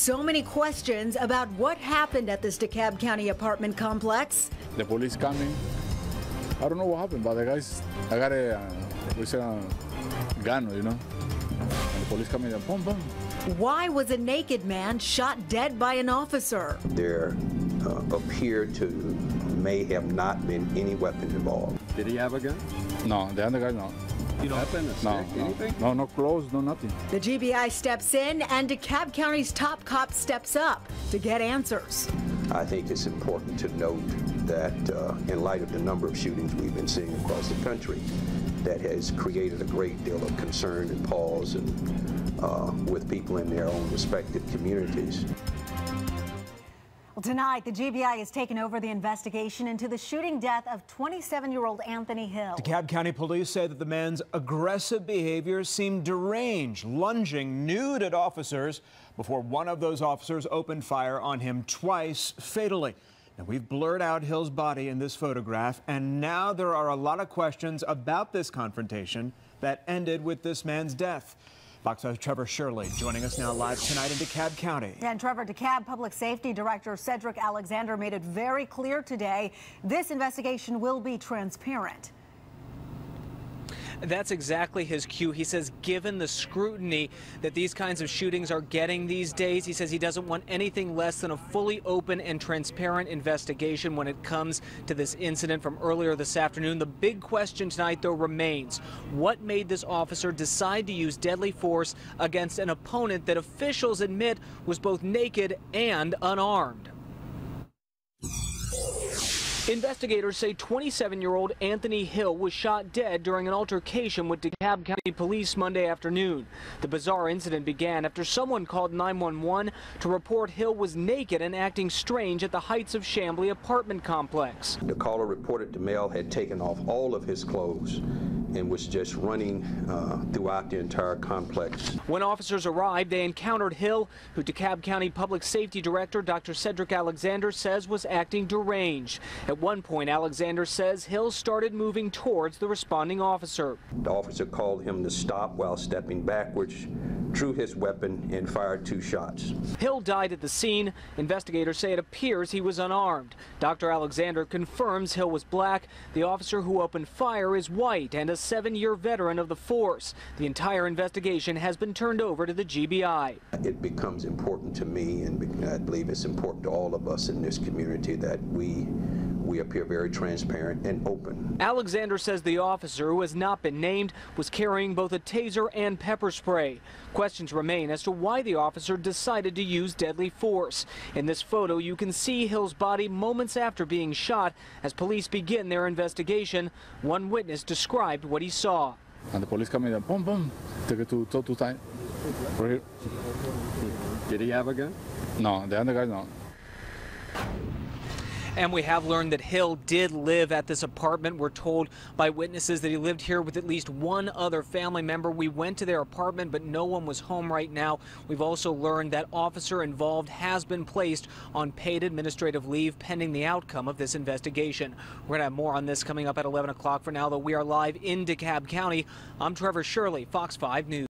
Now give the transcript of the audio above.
So many questions about what happened at this DeKalb County apartment complex. The police coming. I don't know what happened, but the guys, I got a gun, you know. And the police coming and boom, boom. Why was a naked man shot dead by an officer? There appeared to may have not been any weapons involved. Did he have a gun? No, the other guy, no. You don't happen, a stick, anything? No clothes, no nothing. The GBI steps in and DeKalb County's top cop steps up to get answers. I think it's important to note that in light of the number of shootings we've been seeing across the country, that has created a great deal of concern and pause and with people in their own respective communities. Well, tonight, the GBI has taken over the investigation into the shooting death of 27-year-old Anthony Hill. DeKalb County Police say that the man's aggressive behavior seemed deranged, lunging nude at officers before one of those officers opened fire on him twice, fatally. Now, we've blurred out Hill's body in this photograph, and now there are a lot of questions about this confrontation that ended with this man's death. Fox 5's Trevor Shirley joining us now live tonight in DeKalb County. Yeah, and Trevor, DeKalb Public Safety Director Cedric Alexander made it very clear today this investigation will be transparent. That's exactly his cue. He says given the scrutiny that these kinds of shootings are getting these days, he says he doesn't want anything less than a fully open and transparent investigation when it comes to this incident from earlier this afternoon. The big question tonight, though, remains what made this officer decide to use deadly force against an opponent that officials admit was both naked and unarmed. Investigators say 27-year-old Anthony Hill was shot dead during an altercation with DeKalb County Police Monday afternoon. The bizarre incident began after someone called 911 to report Hill was naked and acting strange at the Heights of Chamblee apartment complex. The caller reported the male had taken off all of his clothes and was just running throughout the entire complex. When officers arrived, they encountered Hill, who DeKalb County Public Safety Director Dr. Cedric Alexander says was acting deranged. At one point, Alexander says Hill started moving towards the responding officer. The officer called him to stop while stepping backwards, drew his weapon, and fired 2 shots. Hill died at the scene. Investigators say it appears he was unarmed. Dr. Alexander confirms Hill was black. The officer who opened fire is white and a 7-year veteran of the force. The entire investigation has been turned over to the GBI. It becomes important to me, and I believe it's important to all of us in this community, that we appear very transparent and open. Alexander says the officer, who has not been named, was carrying both a taser and pepper spray. Questions remain as to why the officer decided to use deadly force. In this photo, you can see Hill's body moments after being shot as police begin their investigation. One witness described what he saw. And the police coming and boom, boom, take it to time. Right here. Did he have a gun? No, the other guy, no. And we have learned that Hill did live at this apartment. We're told by witnesses that he lived here with at least one other family member. We went to their apartment, but no one was home right now. We've also learned that officer involved has been placed on paid administrative leave pending the outcome of this investigation. We're going to have more on this coming up at 11 o'clock. For now, though, we are live in DeKalb County. I'm Trevor Shirley, Fox 5 News.